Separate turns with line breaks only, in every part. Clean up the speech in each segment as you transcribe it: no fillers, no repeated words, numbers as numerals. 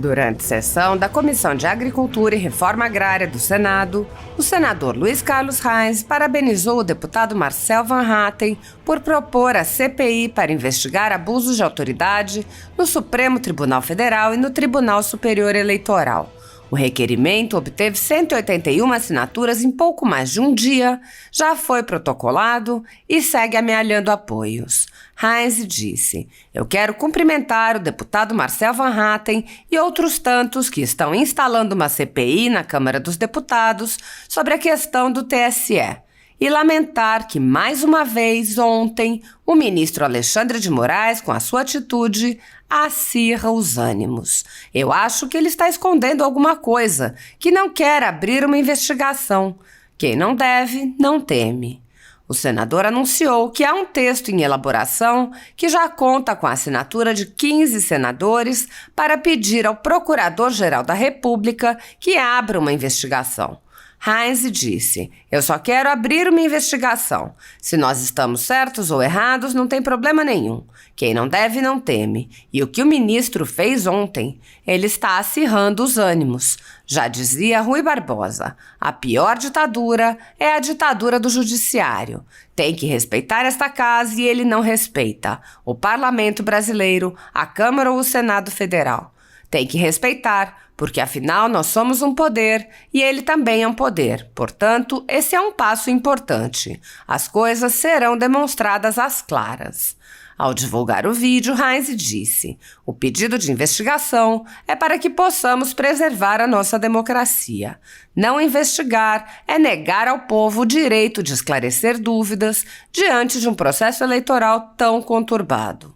Durante sessão da Comissão de Agricultura e Reforma Agrária do Senado, o senador Luiz Carlos Reis parabenizou o deputado Marcel Van Hatten por propor a CPI para investigar abusos de autoridade no Supremo Tribunal Federal e no Tribunal Superior Eleitoral. O requerimento obteve 181 assinaturas em pouco mais de um dia, já foi protocolado e segue amealhando apoios. Reis disse: "Eu quero cumprimentar o deputado Marcel Van Hatten e outros tantos que estão instalando uma CPI na Câmara dos Deputados sobre a questão do TSE. E lamentar que, mais uma vez, ontem, o ministro Alexandre de Moraes, com a sua atitude, acirra os ânimos. Eu acho que ele está escondendo alguma coisa, que não quer abrir uma investigação. Quem não deve, não teme." O senador anunciou que há um texto em elaboração que já conta com a assinatura de 15 senadores para pedir ao Procurador-Geral da República que abra uma investigação. Reis disse: "Eu só quero abrir uma investigação. Se nós estamos certos ou errados, não tem problema nenhum. Quem não deve, não teme. E o que o ministro fez ontem, ele está acirrando os ânimos. Já dizia Rui Barbosa, a pior ditadura é a ditadura do judiciário. Tem que respeitar esta casa e ele não respeita. O parlamento brasileiro, a Câmara ou o Senado Federal. Tem que respeitar, porque afinal nós somos um poder e ele também é um poder. Portanto, esse é um passo importante. As coisas serão demonstradas às claras." Ao divulgar o vídeo, Reis disse: "O pedido de investigação é para que possamos preservar a nossa democracia. Não investigar é negar ao povo o direito de esclarecer dúvidas diante de um processo eleitoral tão conturbado."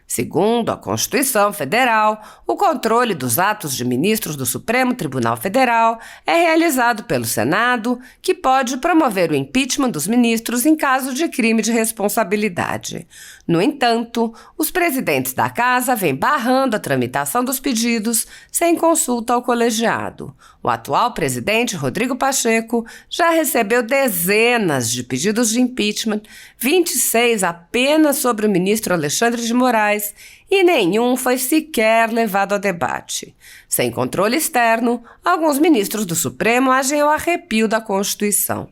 Segundo a Constituição Federal, o controle dos atos de ministros do Supremo Tribunal Federal é realizado pelo Senado, que pode promover o impeachment dos ministros em caso de crime de responsabilidade. No entanto, os presidentes da Casa vêm barrando a tramitação dos pedidos sem consulta ao colegiado. O atual presidente, Rodrigo Pacheco, já recebeu dezenas de pedidos de impeachment, 26 apenas sobre o ministro Alexandre de Moraes, e nenhum foi sequer levado a debate. Sem controle externo, alguns ministros do Supremo agem ao arrepio da Constituição.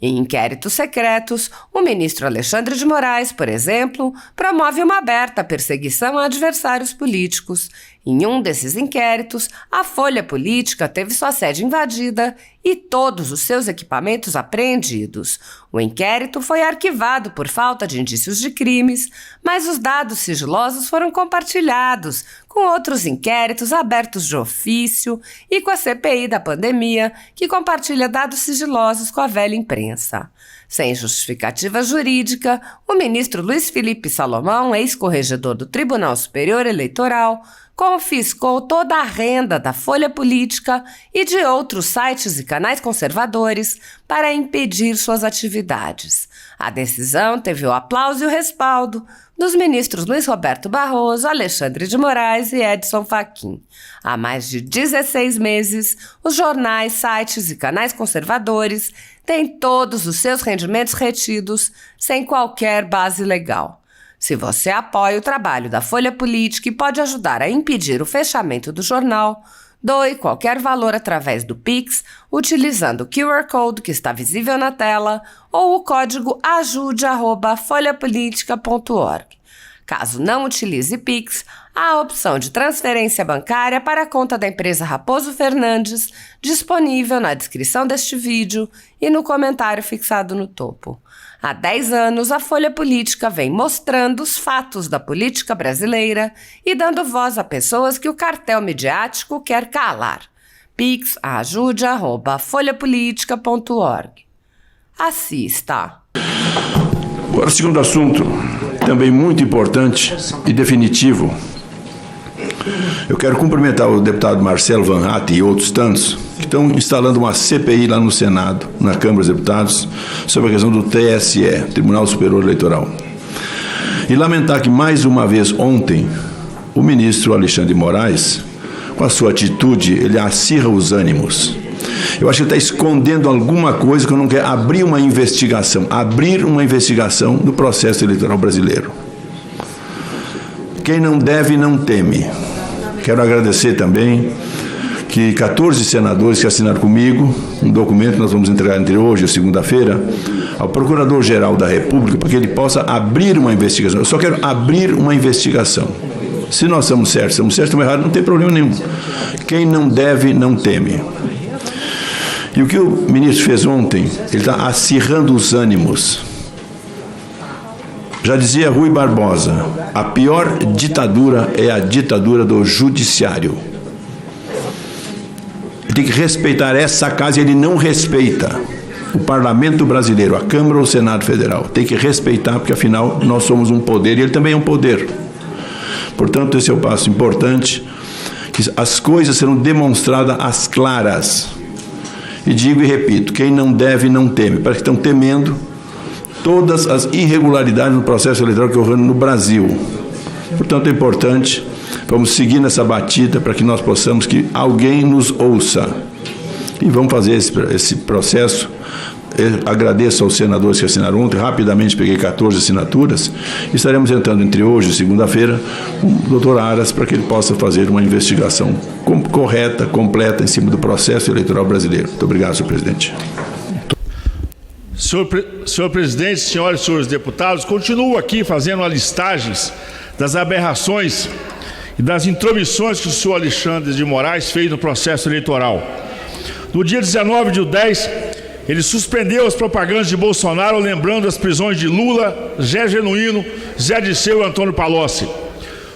Em inquéritos secretos, o ministro Alexandre de Moraes, por exemplo, promove uma aberta perseguição a adversários políticos. Em um desses inquéritos, a Folha Política teve sua sede invadida e todos os seus equipamentos apreendidos. O inquérito foi arquivado por falta de indícios de crimes, mas os dados sigilosos foram compartilhados com outros inquéritos abertos de ofício e com a CPI da pandemia, que compartilha dados sigilosos com a velha imprensa. Sem justificativa jurídica, o ministro Luiz Felipe Salomão, ex-corregedor do Tribunal Superior Eleitoral, confiscou toda a renda da Folha Política e de outros sites e canais conservadores para impedir suas atividades. A decisão teve o aplauso e o respaldo dos ministros Luiz Roberto Barroso, Alexandre de Moraes e Edson Fachin. Há mais de 16 meses, os jornais, sites e canais conservadores têm todos os seus rendimentos retidos sem qualquer base legal. Se você apoia o trabalho da Folha Política e pode ajudar a impedir o fechamento do jornal, doe qualquer valor através do Pix, utilizando o QR Code que está visível na tela ou o código ajude@folhapolitica.org. Caso não utilize Pix, há a opção de transferência bancária para a conta da empresa Raposo Fernandes, disponível na descrição deste vídeo e no comentário fixado no topo. Há 10 anos, a Folha Política vem mostrando os fatos da política brasileira e dando voz a pessoas que o cartel midiático quer calar. Pix ajude@folhapolitica.org. Assista.
Agora, o segundo assunto, também muito importante e definitivo. Eu quero cumprimentar o deputado Marcelo Van Hatten e outros tantos que estão instalando uma CPI lá no Senado, na Câmara dos Deputados, sobre a questão do TSE, Tribunal Superior Eleitoral. E lamentar que, mais uma vez, ontem, o ministro Alexandre de Moraes, com a sua atitude, ele acirra os ânimos. Eu acho que ele está escondendo alguma coisa que não quer abrir uma investigação do processo eleitoral brasileiro. Quem não deve, não teme. Quero agradecer também que 14 senadores que assinaram comigo um documento que nós vamos entregar entre hoje e segunda-feira ao Procurador-Geral da República para que ele possa abrir uma investigação. Eu só quero abrir uma investigação. Se nós estamos certos, estamos errados, não tem problema nenhum. Quem não deve, não teme. E o que o ministro fez ontem, ele está acirrando os ânimos. Já dizia Rui Barbosa, a pior ditadura é a ditadura do judiciário. Ele tem que respeitar essa casa e ele não respeita. O Parlamento brasileiro, a Câmara ou o Senado Federal, tem que respeitar, porque afinal nós somos um poder e ele também é um poder. Portanto, esse é o passo importante, que as coisas serão demonstradas às claras. E digo e repito, quem não deve, não teme. Para que estão temendo todas as irregularidades no processo eleitoral que ocorrem no Brasil. Portanto, é importante, vamos seguir nessa batida para que nós possamos, que alguém nos ouça. E vamos fazer esse processo. Eu agradeço aos senadores que assinaram ontem, rapidamente peguei 14 assinaturas, e estaremos entrando entre hoje e segunda-feira com o doutor Aras para que ele possa fazer uma investigação correta, completa, em cima do processo eleitoral brasileiro. Muito obrigado, senhor presidente.
Senhor presidente, senhoras e senhores deputados, continuo aqui fazendo listagens das aberrações e das intromissões que o senhor Alexandre de Moraes fez no processo eleitoral. No dia 19 de 10, ele suspendeu as propagandas de Bolsonaro, lembrando as prisões de Lula, Zé Genuíno, Zé Dirceu e Antônio Palocci.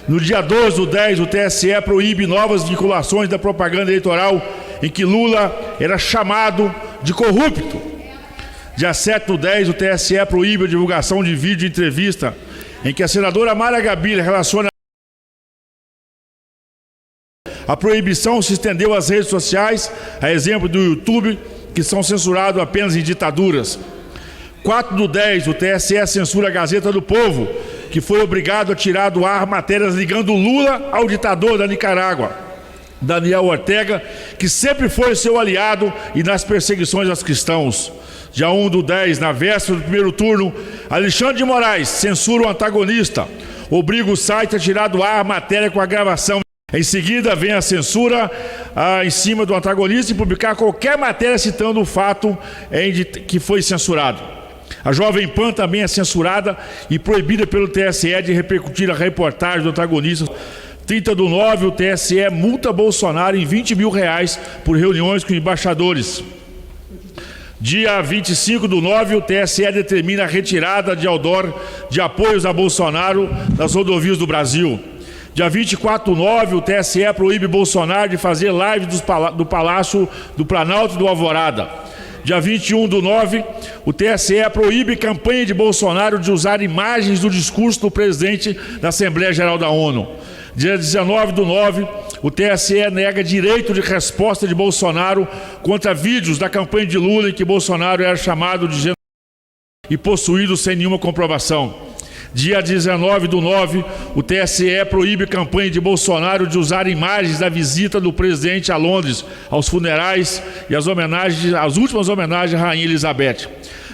No dia 12 do 10, o TSE proíbe novas vinculações da propaganda eleitoral em que Lula era chamado de corrupto. Dia 7 do 10, o TSE proíbe a divulgação de vídeo e entrevista em que a senadora Mara Gabira relaciona. A proibição se estendeu às redes sociais, a exemplo do YouTube, que são censurados apenas em ditaduras. 4 do 10, o TSE censura a Gazeta do Povo, que foi obrigado a tirar do ar matérias ligando Lula ao ditador da Nicarágua, Daniel Ortega, que sempre foi seu aliado e nas perseguições aos cristãos. Dia 1 do 10, na véspera do primeiro turno, Alexandre de Moraes censura o antagonista, obriga o site a tirar do ar a matéria com a gravação. Em seguida, vem a censura em cima do antagonista e publicar qualquer matéria citando o fato que foi censurado. A Jovem Pan também é censurada e proibida pelo TSE de repercutir a reportagem do antagonista. 30 do 9, o TSE multa Bolsonaro em R$20 mil por reuniões com embaixadores. Dia 25 do 9, o TSE determina a retirada de outdoor de apoios a Bolsonaro das rodovias do Brasil. Dia 24 do 9, o TSE proíbe Bolsonaro de fazer live do Palácio do Planalto e do Alvorada. Dia 21 do 9, o TSE proíbe campanha de Bolsonaro de usar imagens do discurso do presidente da Assembleia Geral da ONU. Dia 19 do 9, o TSE nega direito de resposta de Bolsonaro contra vídeos da campanha de Lula em que Bolsonaro era chamado de genocida e possuído sem nenhuma comprovação. Dia 19 do 9, o TSE proíbe campanha de Bolsonaro de usar imagens da visita do presidente a Londres, aos funerais e às últimas homenagens à Rainha Elizabeth.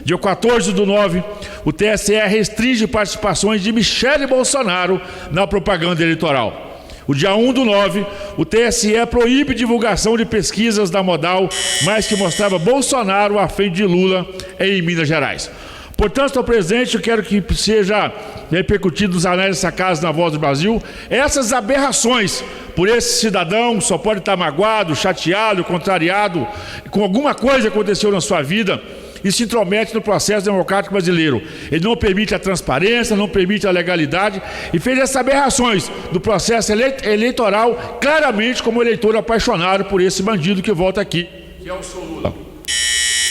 Dia 14 do 9, o TSE restringe participações de Michele Bolsonaro na propaganda eleitoral. O dia 1 do 9, o TSE proíbe divulgação de pesquisas da Modal, mas que mostrava Bolsonaro à frente de Lula em Minas Gerais. Portanto, senhor presidente, eu quero que seja repercutido nos anais dessa casa, na Voz do Brasil, essas aberrações por esse cidadão que só pode estar magoado, chateado, contrariado com alguma coisa que aconteceu na sua vida e se intromete no processo democrático brasileiro. Ele não permite a transparência, não permite a legalidade e fez essas aberrações do processo eleitoral claramente como eleitor apaixonado por esse bandido que volta aqui, que é o senhor Lula.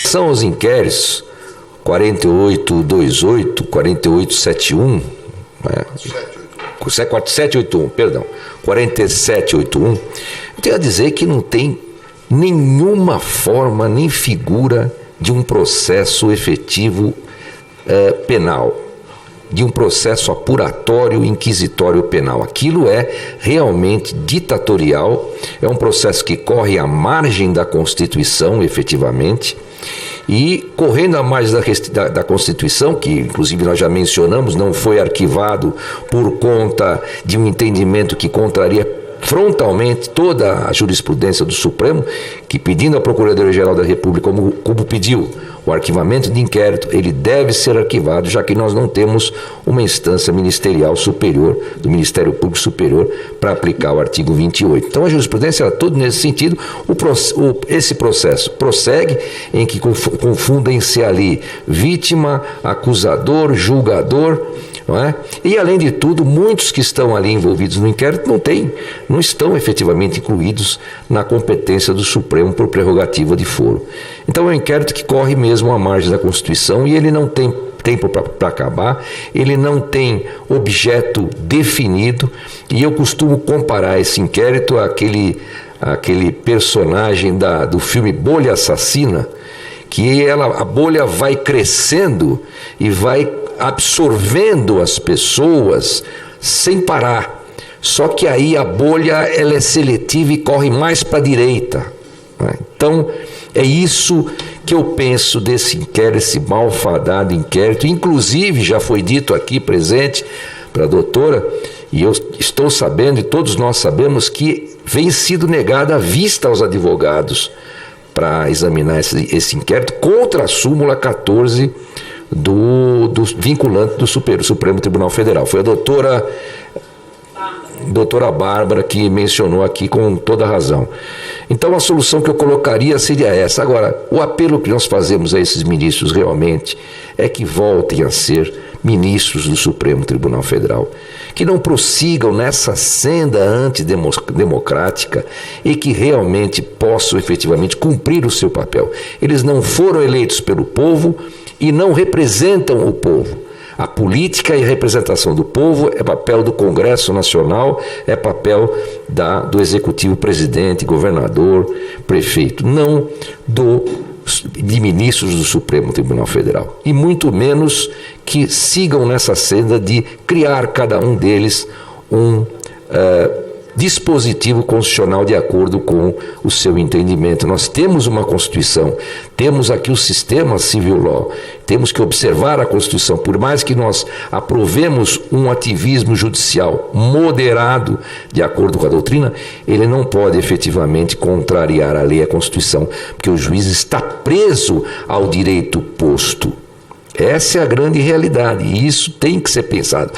São os inquéritos 4828, 4871, 4781, perdão, 4781, eu tenho a dizer que não tem nenhuma forma nem figura de um processo efetivo penal, de um processo apuratório, inquisitório penal. Aquilo é realmente ditatorial, é um processo que corre à margem da Constituição, efetivamente, e correndo à margem da Constituição, que inclusive nós já mencionamos, não foi arquivado por conta de um entendimento que contraria frontalmente toda a jurisprudência do Supremo, que pedindo à Procuradoria-Geral da República, como pediu o arquivamento de inquérito, ele deve ser arquivado, já que nós não temos uma instância ministerial superior, do Ministério Público Superior, para aplicar o artigo 28. Então a jurisprudência era toda nesse sentido. Esse processo prossegue em que confundem-se ali vítima, acusador, julgador, não é? E, além de tudo, muitos que estão ali envolvidos no inquérito não estão efetivamente incluídos na competência do Supremo por prerrogativa de foro. Então, é um inquérito que corre mesmo à margem da Constituição e ele não tem tempo para acabar, ele não tem objeto definido, e eu costumo comparar esse inquérito àquele personagem do filme Bolha Assassina, que a bolha vai crescendo e vai absorvendo as pessoas sem parar. Só que aí a bolha ela é seletiva e corre mais para a direita. Então, é isso que eu penso desse inquérito, esse malfadado inquérito. Inclusive, já foi dito aqui presente para a doutora, e eu estou sabendo, e todos nós sabemos, que vem sido negada a vista aos advogados para examinar esse inquérito contra a súmula 14 do vinculante do Supremo Tribunal Federal. Foi a doutora Bárbara que mencionou aqui com toda razão. Então a solução que eu colocaria seria essa. Agora, o apelo que nós fazemos a esses ministros realmente é que voltem a ser ministros do Supremo Tribunal Federal, que não prossigam nessa senda antidemocrática e que realmente possam efetivamente cumprir o seu papel. Eles não foram eleitos pelo povo e não representam o povo. A política e a representação do povo é papel do Congresso Nacional, é papel do Executivo, presidente, governador, prefeito, não de ministros do Supremo Tribunal Federal. E muito menos que sigam nessa senda de criar cada um deles um dispositivo constitucional de acordo com o seu entendimento. Nós temos uma Constituição, temos aqui o sistema civil law, temos que observar a Constituição. Por mais que nós aprovemos um ativismo judicial moderado de acordo com a doutrina, ele não pode efetivamente contrariar a lei e a Constituição, porque o juiz está preso ao direito posto. Essa é a grande realidade e isso tem que ser pensado.